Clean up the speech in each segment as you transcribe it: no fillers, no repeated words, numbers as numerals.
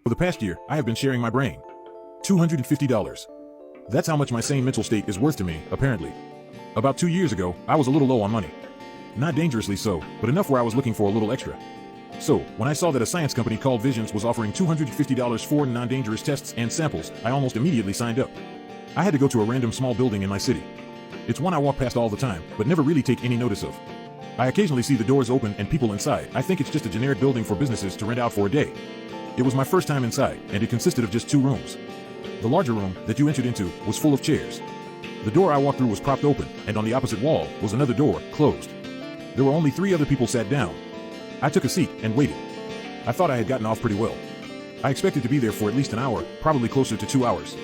For the past year, I have been sharing my brain. $250. That's how much my sane mental state is worth to me, apparently. About 2 years ago, I was a little low on money. Not dangerously so, but enough where I was looking for a little extra. So, when I saw that a science company called Visions was offering $250 for non-dangerous tests and samples, I almost immediately signed up. I had to go to a random small building in my city. It's one I walk past all the time, but never really take any notice of. I occasionally see the doors open and people inside. I think it's just a generic building for businesses to rent out for a day. It was my first time inside, and it consisted of just 2 rooms. The larger room that you entered into was full of chairs. The door I walked through was propped open, and on the opposite wall was another door, closed. There were only 3 other people sat down. I took a seat and waited. I thought I had gotten off pretty well. I expected to be there for at least an hour, probably closer to 2 hours.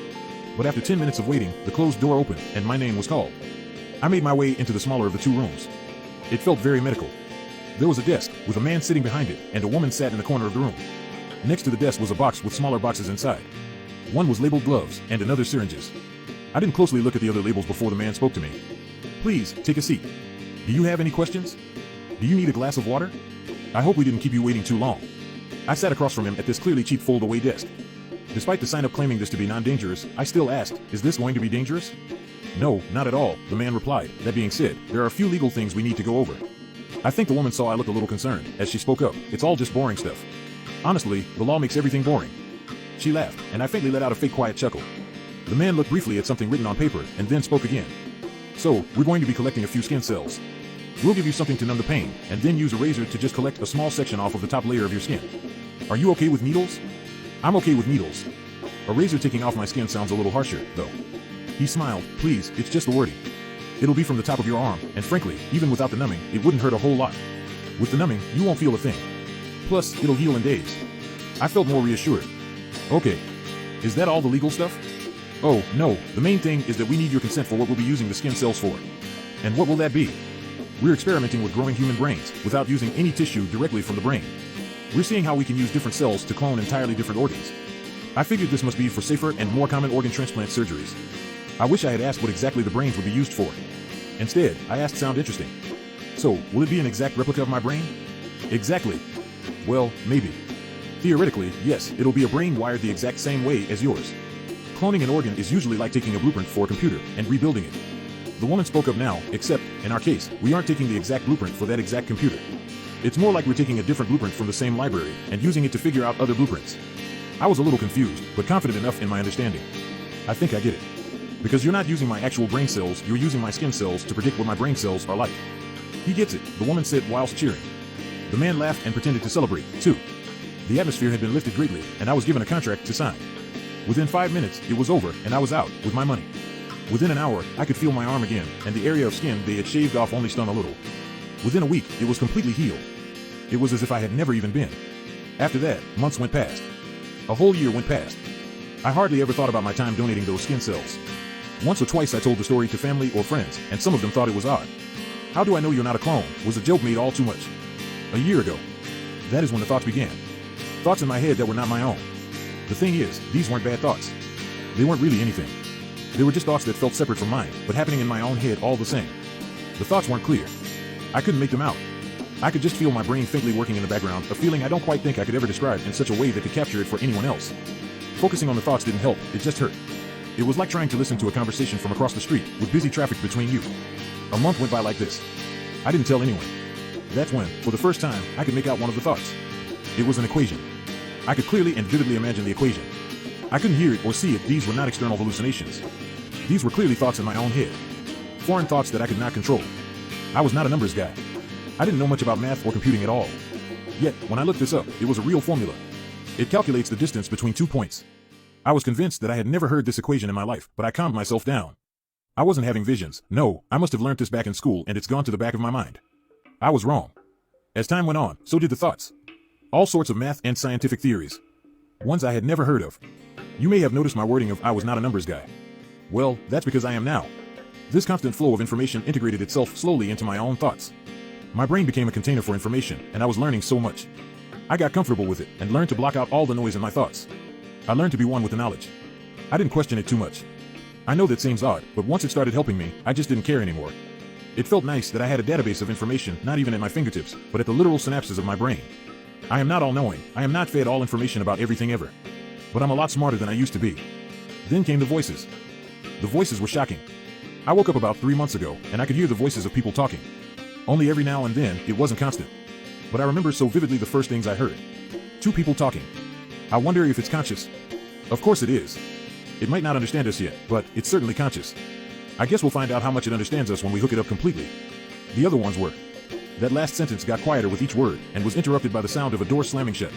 But after 10 minutes of waiting, the closed door opened, and my name was called. I made my way into the smaller of the 2 rooms. It felt very medical. There was a desk, with a man sitting behind it, and a woman sat in the corner of the room. Next to the desk was a box with smaller boxes inside. One was labeled gloves, and another syringes. I didn't closely look at the other labels before the man spoke to me. Please, take a seat. Do you have any questions? Do you need a glass of water? I hope we didn't keep you waiting too long. I sat across from him at this clearly cheap fold-away desk. Despite the sign-up claiming this to be non-dangerous, I still asked, is this going to be dangerous? No, not at all, the man replied. That being said, there are a few legal things we need to go over. I think the woman saw I looked a little concerned, as she spoke up. It's all just boring stuff. Honestly, the law makes everything boring. She laughed, and I faintly let out a fake quiet chuckle. The man looked briefly at something written on paper, and then spoke again. So, we're going to be collecting a few skin cells. We'll give you something to numb the pain, and then use a razor to just collect a small section off of the top layer of your skin. Are you okay with needles? I'm okay with needles. A razor taking off my skin sounds a little harsher, though. He smiled. Please, it's just the wording. It'll be from the top of your arm, and frankly, even without the numbing, it wouldn't hurt a whole lot. With the numbing, you won't feel a thing. Plus, it'll heal in days. I felt more reassured. Okay. Is that all the legal stuff? Oh, no, the main thing is that we need your consent for what we'll be using the skin cells for. And what will that be? We're experimenting with growing human brains, without using any tissue directly from the brain. We're seeing how we can use different cells to clone entirely different organs. I figured this must be for safer and more common organ transplant surgeries. I wish I had asked what exactly the brains would be used for. Instead, I asked sound interesting. So, will it be an exact replica of my brain? Exactly. Well, maybe. Theoretically, yes, it'll be a brain wired the exact same way as yours. Cloning an organ is usually like taking a blueprint for a computer and rebuilding it. The woman spoke up now, except, in our case, we aren't taking the exact blueprint for that exact computer. It's more like we're taking a different blueprint from the same library and using it to figure out other blueprints. I was a little confused, but confident enough in my understanding. I think I get it. Because you're not using my actual brain cells, you're using my skin cells to predict what my brain cells are like. He gets it, the woman said whilst cheering. The man laughed and pretended to celebrate, too. The atmosphere had been lifted greatly, and I was given a contract to sign. Within 5 minutes, it was over, and I was out, with my money. Within an hour, I could feel my arm again, and the area of skin they had shaved off only stung a little. Within a week, it was completely healed. It was as if I had never even been. After that, months went past. A whole year went past. I hardly ever thought about my time donating those skin cells. Once or twice I told the story to family or friends, and some of them thought it was odd. How do I know you're not a clone? Was a joke made all too much. A year ago. That is when the thoughts began. Thoughts in my head that were not my own. The thing is, these weren't bad thoughts. They weren't really anything. They were just thoughts that felt separate from mine, but happening in my own head all the same. The thoughts weren't clear. I couldn't make them out. I could just feel my brain faintly working in the background, a feeling I don't quite think I could ever describe in such a way that could capture it for anyone else. Focusing on the thoughts didn't help, it just hurt. It was like trying to listen to a conversation from across the street, with busy traffic between you. A month went by like this. I didn't tell anyone. That's when, for the first time, I could make out one of the thoughts. It was an equation. I could clearly and vividly imagine the equation. I couldn't hear it or see it, these were not external hallucinations. These were clearly thoughts in my own head. Foreign thoughts that I could not control. I was not a numbers guy. I didn't know much about math or computing at all. Yet, when I looked this up, it was a real formula. It calculates the distance between 2 points. I was convinced that I had never heard this equation in my life, but I calmed myself down. I wasn't having visions. No, I must have learned this back in school and it's gone to the back of my mind. I was wrong. As time went on, so did the thoughts. All sorts of math and scientific theories. Ones I had never heard of. You may have noticed my wording of I was not a numbers guy. Well, that's because I am now. This constant flow of information integrated itself slowly into my own thoughts. My brain became a container for information, and I was learning so much. I got comfortable with it and learned to block out all the noise in my thoughts. I learned to be one with the knowledge. I didn't question it too much. I know that seems odd, but once it started helping me, I just didn't care anymore. It felt nice that I had a database of information not even at my fingertips, but at the literal synapses of my brain. I am not all-knowing, I am not fed all information about everything ever. But I'm a lot smarter than I used to be. Then came the voices. The voices were shocking. I woke up about 3 months ago, and I could hear the voices of people talking. Only every now and then, it wasn't constant. But I remember so vividly the first things I heard. 2 people talking. I wonder if it's conscious. Of course it is. It might not understand us yet, but it's certainly conscious. I guess we'll find out how much it understands us when we hook it up completely. The other ones were. That last sentence got quieter with each word and was interrupted by the sound of a door slamming shut.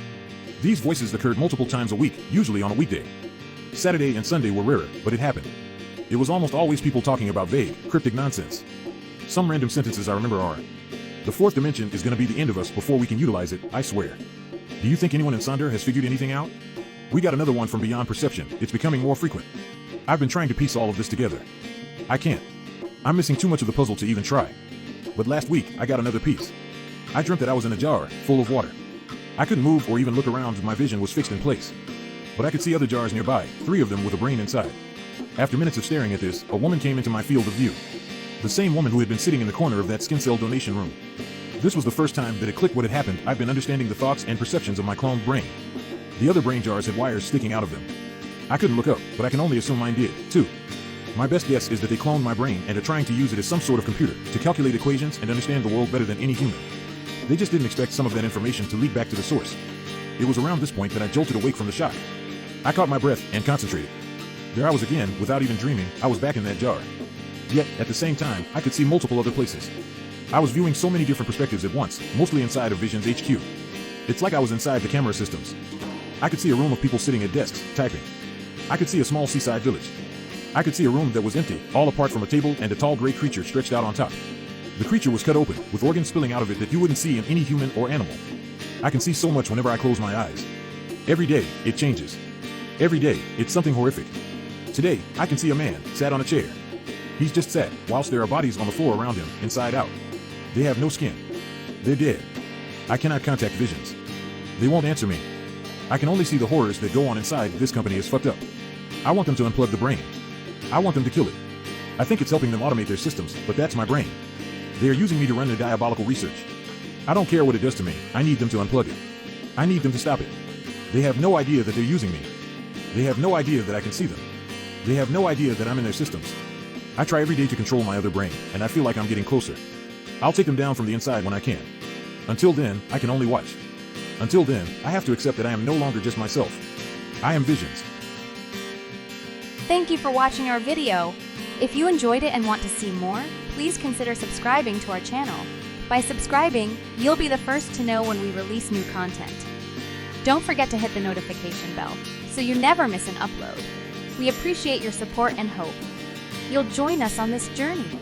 These voices occurred multiple times a week, usually on a weekday. Saturday and Sunday were rarer, but it happened. It was almost always people talking about vague, cryptic nonsense. Some random sentences I remember are, "The fourth dimension is going to be the end of us before we can utilize it, I swear." Do you think anyone in Sonder has figured anything out? We got another one from Beyond Perception. It's becoming more frequent. I've been trying to piece all of this together. I can't. I'm missing too much of the puzzle to even try. But last week, I got another piece. I dreamt that I was in a jar, full of water. I couldn't move or even look around as my vision was fixed in place. But I could see other jars nearby, 3 of them with a brain inside. After minutes of staring at this, a woman came into my field of view. The same woman who had been sitting in the corner of that skin cell donation room. This was the first time that it clicked what had happened. I've been understanding the thoughts and perceptions of my cloned brain. The other brain jars had wires sticking out of them. I couldn't look up, but I can only assume mine did, too. My best guess is that they cloned my brain and are trying to use it as some sort of computer to calculate equations and understand the world better than any human. They just didn't expect some of that information to leak back to the source. It was around this point that I jolted awake from the shock. I caught my breath and concentrated. There I was again, without even dreaming, I was back in that jar. Yet, at the same time, I could see multiple other places. I was viewing so many different perspectives at once, mostly inside of Vision's HQ. It's like I was inside the camera systems. I could see a room of people sitting at desks, typing. I could see a small seaside village. I could see a room that was empty, all apart from a table and a tall gray creature stretched out on top. The creature was cut open, with organs spilling out of it that you wouldn't see in any human or animal. I can see so much whenever I close my eyes. Every day, it changes. Every day, it's something horrific. Today, I can see a man, sat on a chair. He's just sat, whilst there are bodies on the floor around him, inside out. They have no skin. They're dead. I cannot contact Visions. They won't answer me. I can only see the horrors that go on inside. This company is fucked up. I want them to unplug the brain. I want them to kill it. I think it's helping them automate their systems, but that's my brain. They are using me to run their diabolical research. I don't care what it does to me. I need them to unplug it. I need them to stop it. They have no idea that they're using me. They have no idea that I can see them. They have no idea that I'm in their systems. I try every day to control my other brain, and I feel like I'm getting closer. I'll take them down from the inside when I can. Until then, I can only watch. Until then, I have to accept that I am no longer just myself. I am Visions. Thank you for watching our video. If you enjoyed it and want to see more, please consider subscribing to our channel. By subscribing, you'll be the first to know when we release new content. Don't forget to hit the notification bell so you never miss an upload. We appreciate your support and hope you'll join us on this journey.